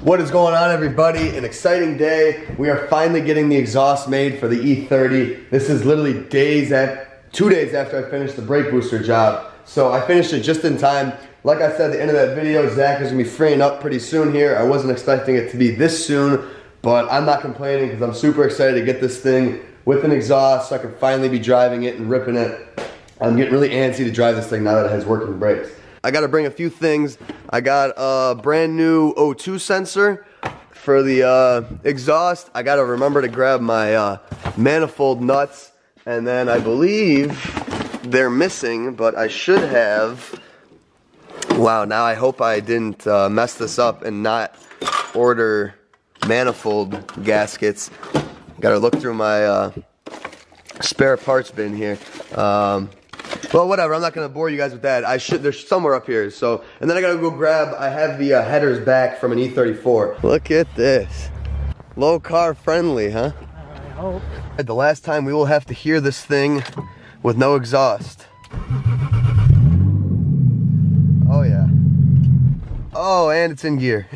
What is going on, everybody? An exciting day. We are finally getting the exhaust made for the E30. This is literally 2 days after I finished the brake booster job. So I finished it just in time. Like I said at the end of that video, Zach is gonna be freeing up pretty soon here. I wasn't expecting it to be this soon, but I'm not complaining because I'm super excited to get this thing with an exhaust so I can finally be driving it and ripping it. I'm getting really antsy to drive this thing now that it has working brakes. I gotta bring a few things. I got a brand new O2 sensor for the exhaust. I gotta remember to grab my manifold nuts, and then I believe they're missing, but I should have. Wow, now I hope I didn't mess this up and not order manifold gaskets. Gotta look through my spare parts bin here. Well, whatever, I'm not gonna bore you guys with that. They're somewhere up here, so. And then I gotta go grab, I have the headers back from an E34. Look at this. Low car friendly, huh? I hope. The last time we will have to hear this thing with no exhaust. Oh yeah. Oh, and it's in gear.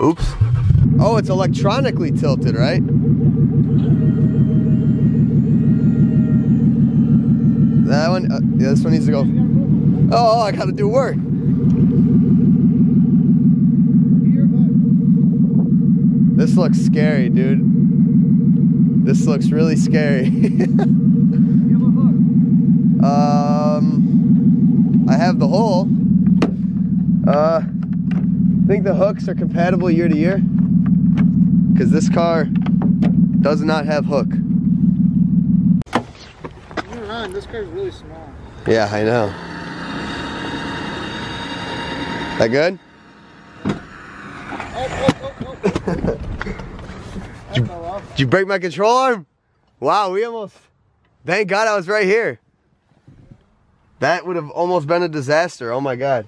Oops. Oh, it's electronically tilted, right? That one, yeah, this one needs to go. Oh, I gotta do work. This looks scary, dude. This looks really scary. I have the hole. I think the hooks are compatible year to year, because this car does not have hook. This car's really small. Yeah, I know. That good? Did you break my control arm? Wow, we almost... Thank God I was right here. That would have almost been a disaster. Oh my God.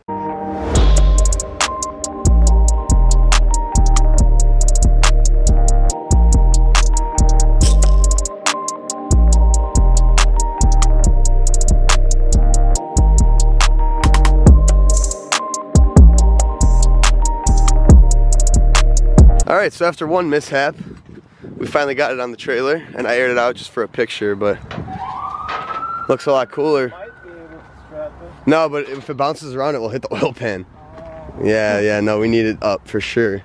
Alright, so after one mishap, we finally got it on the trailer, and I aired it out just for a picture, but looks a lot cooler. No, but if it bounces around, it will hit the oil pan. Yeah, no, we need it up for sure.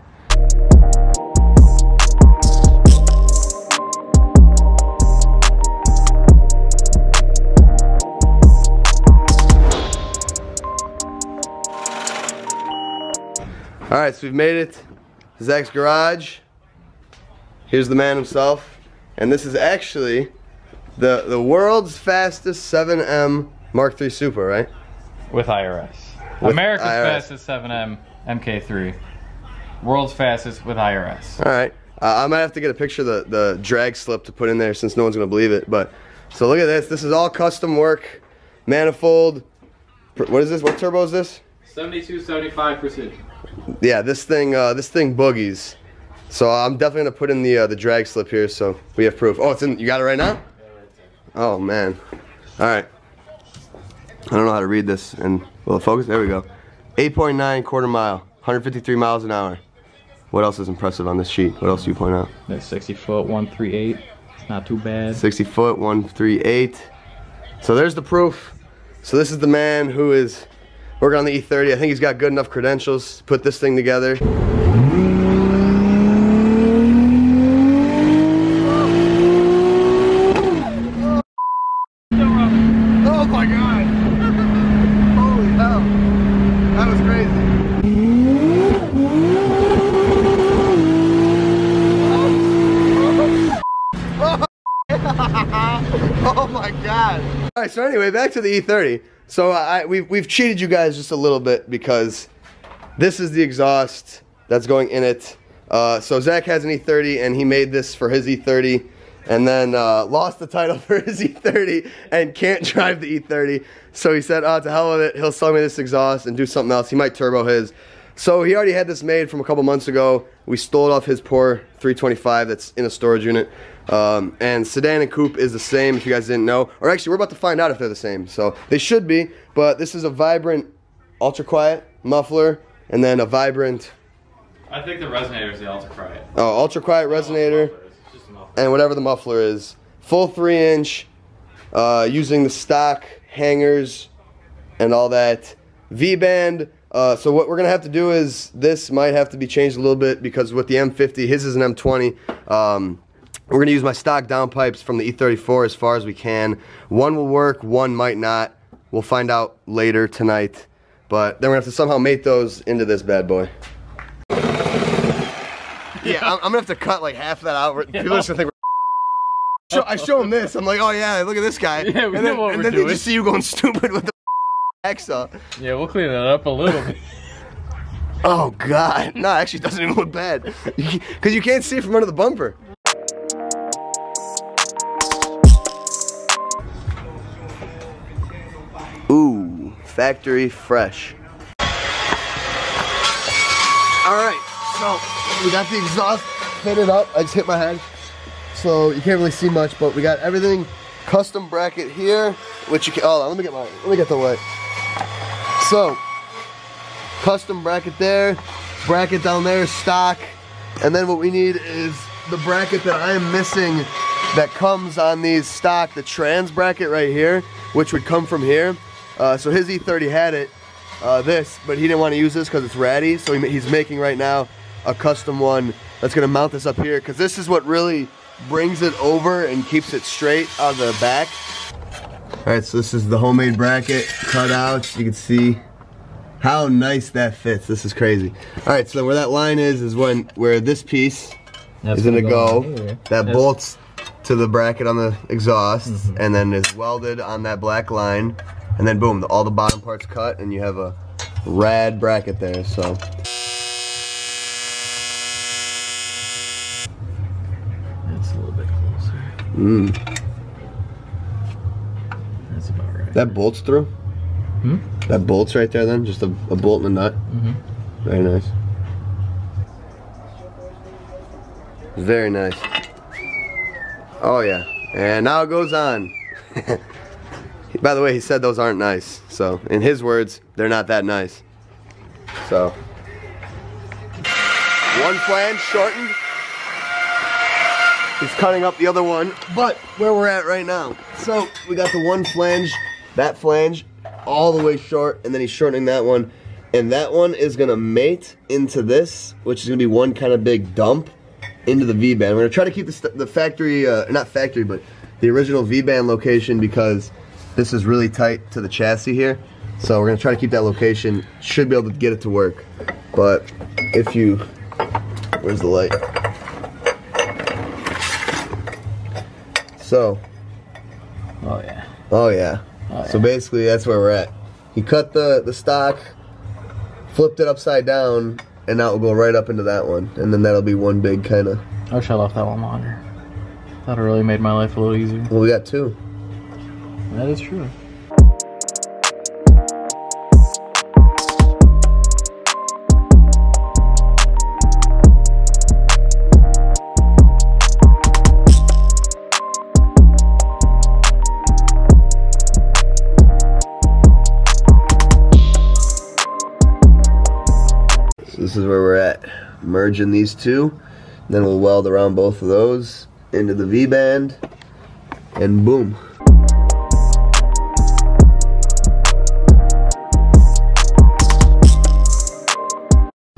Alright, so we've made it. Zack's garage. Here's the man himself, and this is actually the world's fastest 7M Mark III Super, right? With IRS. With America's IRS. fastest 7M MK3. World's fastest with IRS. All right. I might have to get a picture of the drag slip to put in there since no one's gonna believe it. But so look at this. This is all custom work, manifold. What is this? What turbo is this? 7275 precision. Yeah, this thing boogies. So I'm definitely gonna put in the drag slip here so we have proof. Oh, it's in. You got it right now? Oh man. All right. I don't know how to read this, and will it focus? There we go. 8.9 quarter mile, 153 miles an hour. What else is impressive on this sheet? What else do you point out? That's 60 foot 138. It's not too bad. 60 foot 138. So there's the proof. So this is the man who is working on the E30. I think he's got good enough credentials to put this thing together. Oh my God! Holy hell! That was crazy. Oh my God! All right. So anyway, back to the E30. So we've cheated you guys just a little bit because this is the exhaust that's going in it. So Zack has an E30 and he made this for his E30, and then lost the title for his E30 and can't drive the E30. So he said, oh, to hell with it, he'll sell me this exhaust and do something else. He might turbo his. So he already had this made from a couple months ago. We stole it off his poor 325 that's in a storage unit. And sedan and coupe is the same, if you guys didn't know. Or actually, we're about to find out if they're the same. So they should be, but this is a vibrant, ultra quiet muffler, and then a vibrant I think the resonator is the ultra quiet. Oh, ultra quiet resonator. It's just a muffler. And whatever the muffler is. Full 3-inch, using the stock hangers and all that. V-band. So what we're gonna have to do is, this might have to be changed a little bit because with the M50, his is an M20. We're gonna use my stock downpipes from the E34 as far as we can. One will work, one might not. We'll find out later tonight. But then we're gonna have to somehow mate those into this bad boy. Yeah, I'm gonna have to cut like half that out. People are just gonna think I show them this. I'm like, oh yeah, look at this guy. Yeah, we know what we're and then doing. they just see you going stupid with the hacksaw. Yeah, we'll clean that up a little bit. Oh god, no, it actually doesn't even look bad because you can't see it from under the bumper. Ooh, factory fresh. All right, so we got the exhaust fitted up. I just hit my head, so you can't really see much, but we got everything. Custom bracket here, which you can. Oh, let me get the light. So, custom bracket there, bracket down there, stock, and then what we need is the bracket that I am missing that comes on these stock, the trans bracket right here, which would come from here. So his E30 had it, this, but he didn't want to use this because it's ratty, so he's making right now a custom one that's going to mount this up here, because this is what really brings it over and keeps it straight out of the back. Alright, so this is the homemade bracket, cut out. You can see how nice that fits. This is crazy. Alright, so where that line is where this piece is going to go. That bolts to the bracket on the exhaust, and then is welded on that black line. And then boom, all the bottom parts cut, and you have a rad bracket there, so. That's a little bit closer. That's about right. That bolts through? That bolts right there then? Just a bolt and a nut? Very nice. Very nice. Oh yeah, and now it goes on. By the way, he said those aren't nice. So, in his words, they're not that nice. So, one flange shortened. He's cutting up the other one, but where we're at right now. So, we got the one flange, that flange, all the way short, and then he's shortening that one. And that one is gonna mate into this, which is gonna be one kind of big dump into the V-band. We're gonna try to keep the factory, not factory, but the original V-band location, because this is really tight to the chassis here. So we're gonna try to keep that location. Should be able to get it to work. But if you, where's the light? So. Oh yeah. Oh yeah. So basically that's where we're at. He cut the stock, flipped it upside down, and now it'll go right up into that one. And then that'll be one big kind of. I wish I left that one longer. That really made my life a little easier. Well, we got two. That is true. So this is where we're at. Merging these two. Then we'll weld around both of those into the V-band. And boom.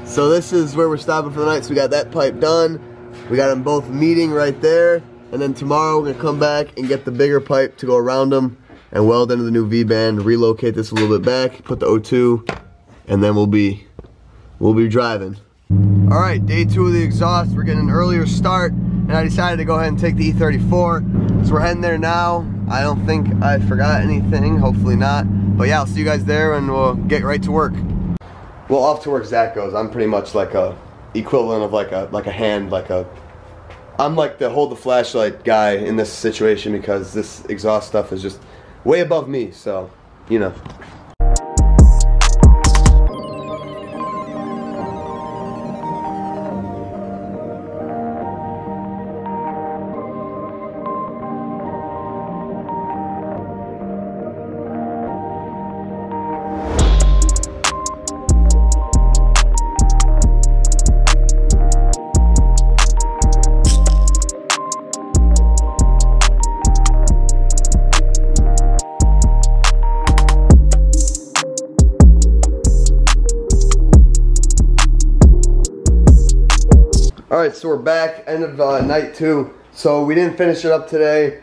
So this is where we're stopping for the night. So we got that pipe done. We got them both meeting right there. And then tomorrow we're gonna come back and get the bigger pipe to go around them and weld into the new V-band, relocate this a little bit back, put the O2, and then we'll be driving. All right, day 2 of the exhaust. We're getting an earlier start, and I decided to go ahead and take the E34. So we're heading there now. I don't think I forgot anything, hopefully not. But yeah, I'll see you guys there and we'll get right to work. Well, off to work Zach goes. I'm pretty much like a equivalent of like a hand, I'm like the hold the flashlight guy in this situation because this exhaust stuff is just way above me, so, you know. Alright, so we're back, end of night 2. So we didn't finish it up today.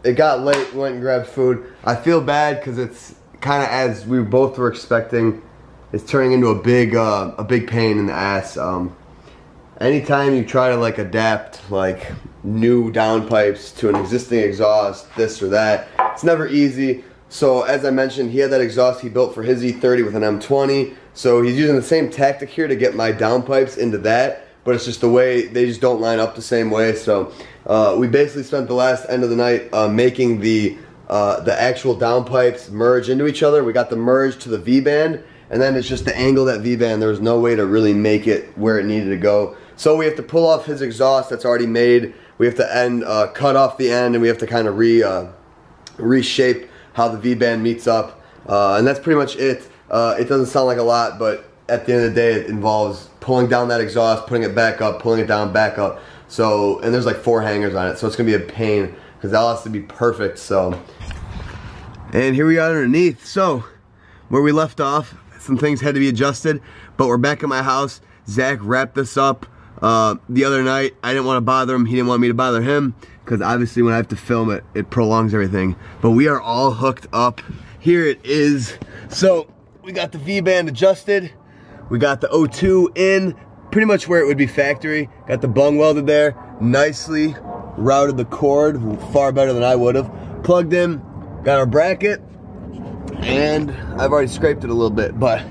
It got late, we went and grabbed food. I feel bad because it's kind of, as we both were expecting, it's turning into a big pain in the ass. Anytime you try to like adapt like new downpipes to an existing exhaust, this or that, it's never easy. So as I mentioned, he had that exhaust he built for his E30 with an M20. So he's using the same tactic here to get my downpipes into that, but it's just the way, they just don't line up the same way. So we basically spent the last end of the night making the actual downpipes merge into each other. We got the merge to the Vband, and then it's just the angle of that Vband. There was no way to really make it where it needed to go. So we have to pull off his exhaust that's already made. We have to cut off the end, and we have to kind of reshape how the Vband meets up. And that's pretty much it. It doesn't sound like a lot, but at the end of the day, it involves pulling down that exhaust, putting it back up, pulling it down, back up. So, and there's like 4 hangers on it, so it's gonna be a pain because that has to be perfect. So, and here we are underneath. So, where we left off, some things had to be adjusted, but we're back at my house. Zach wrapped this up the other night. I didn't want to bother him. He didn't want me to bother him because obviously when I have to film it, it prolongs everything. But we are all hooked up. Here it is. So, we got the Vband adjusted. We got the O2 in, pretty much where it would be factory. Got the bung welded there. Nicely routed the cord, far better than I would have. Plugged in, got our bracket, and I've already scraped it a little bit, but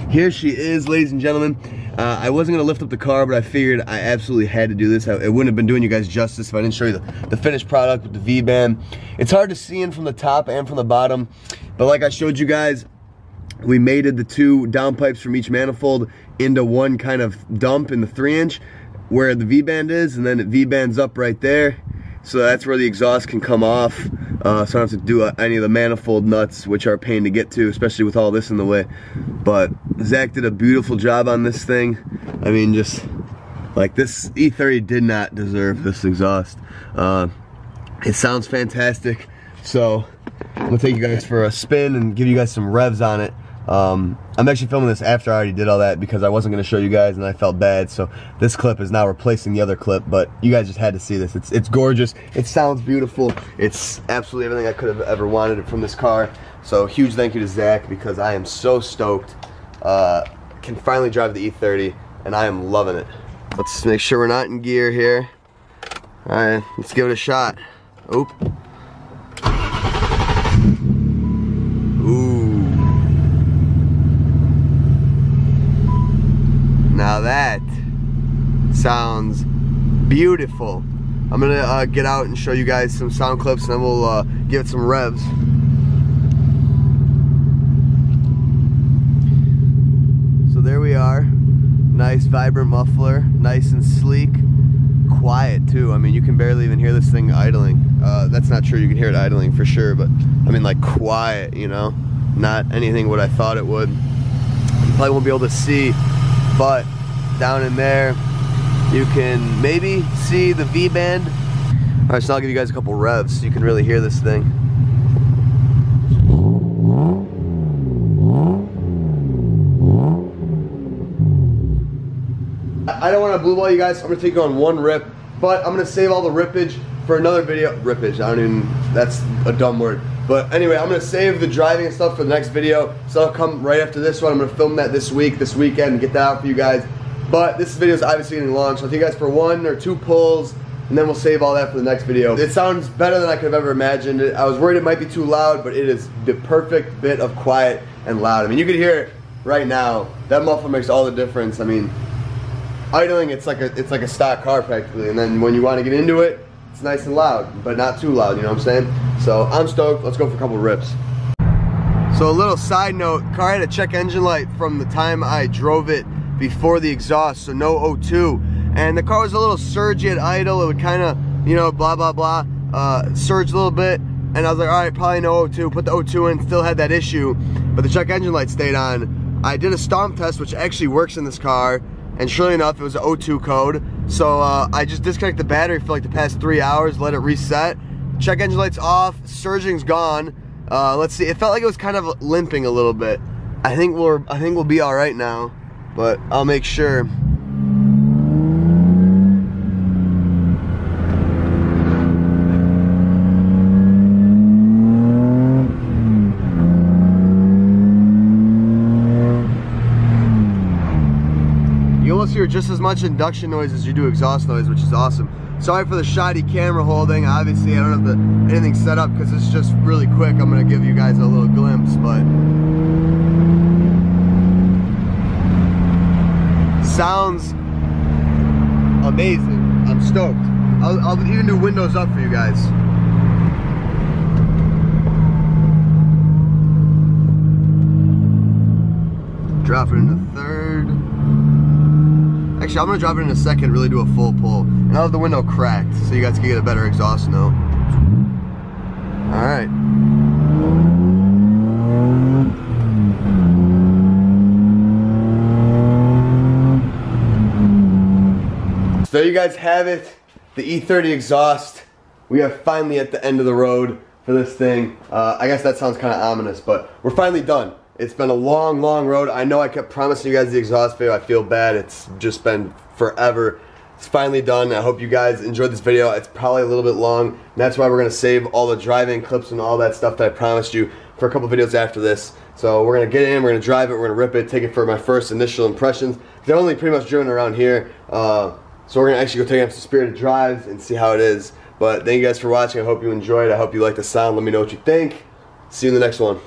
here she is, ladies and gentlemen. I wasn't gonna lift up the car, but I figured I absolutely had to do this. It wouldn't have been doing you guys justice if I didn't show you the finished product with the Vband. It's hard to see in from the top and from the bottom, but like I showed you guys, we mated the 2 downpipes from each manifold into one kind of dump in the 3-inch where the Vband is, and then it Vbands up right there. So that's where the exhaust can come off. So I don't have to do any of the manifold nuts, which are a pain to get to, especially with all this in the way. But Zach did a beautiful job on this thing. I mean, just like this E30 did not deserve this exhaust. It sounds fantastic. So I'm gonna take you guys for a spin and give you guys some revs on it. I'm actually filming this after I already did all that because I wasn't going to show you guys and I felt bad, so this clip is now replacing the other clip, but you guys just had to see this. It's gorgeous, it sounds beautiful, it's absolutely everything I could have ever wanted from this car. So huge thank you to Zach because I am so stoked. Can finally drive the E30 and I am loving it. Let's make sure we're not in gear here. Alright, let's give it a shot. Oop. Ooh. Now that sounds beautiful. I'm gonna get out and show you guys some sound clips and then we'll give it some revs. So there we are. Nice vibrant muffler, nice and sleek. Quiet too. I mean, you can barely even hear this thing idling. That's not true, you can hear it idling for sure, but I mean like quiet, you know? Not anything what I thought it would. You probably won't be able to see, but down in there you can maybe see the Vband. Alright, so I'll give you guys a couple revs so you can really hear this thing. I don't want to blue ball you guys, so I'm going to take you on one rip, but I'm going to save all the rippage for another video. Rippage, I don't even, that's a dumb word. But anyway, I'm going to save the driving and stuff for the next video, so I'll come right after this one. I'm going to film that this weekend, and get that out for you guys. But this video is obviously getting long, so I'll take you guys for 1 or 2 pulls, and then we'll save all that for the next video. It sounds better than I could have ever imagined. I was worried it might be too loud, but it is the perfect bit of quiet and loud. I mean, you can hear it right now. That muffler makes all the difference. I mean, idling, it's like a stock car practically, and then when you want to get into it, it's nice and loud, but not too loud, you know what I'm saying? So I'm stoked. Let's go for a couple rips. So a little side note, car had a check engine light from the time I drove it before the exhaust, so no O2. And the car was a little surgy at idle. It would kind of, you know, blah, blah, blah, surge a little bit. And I was like, all right, probably no O2. Put the O2 in, still had that issue, but the check engine light stayed on. I did a stomp test, which actually works in this car, and surely enough, it was an O2 code. So I just disconnected the battery for like the past 3 hours, let it reset. Check engine light's off, surging's gone. Let's see, it felt like it was kind of limping a little bit. I think we'll be all right now, but I'll make sure. hear just as much induction noise as you do exhaust noise, which is awesome. Sorry for the shoddy camera holding. Obviously, I don't have anything set up because it's just really quick. I'm gonna give you guys a little glimpse, but sounds amazing. I'm stoked. I'll even do windows up for you guys. Drop it into third. Actually, I'm gonna drop it in a second, really do a full pull. And I'll have the window cracked so you guys can get a better exhaust note. Alright. So there you guys have it. The E30 exhaust. We are finally at the end of the road for this thing. I guess that sounds kind of ominous, but we're finally done. It's been a long, long road. I know I kept promising you guys the exhaust video. I feel bad. It's just been forever. It's finally done. I hope you guys enjoyed this video. It's probably a little bit long, and that's why we're going to save all the driving clips and all that stuff that I promised you for a couple videos after this. So we're going to get in, we're going to drive it, we're going to rip it, take it for my first initial impressions. They're only pretty much driven around here. So we're going to actually go take it up to Spirited Drives and see how it is. But thank you guys for watching. I hope you enjoyed. I hope you like the sound. Let me know what you think. See you in the next one.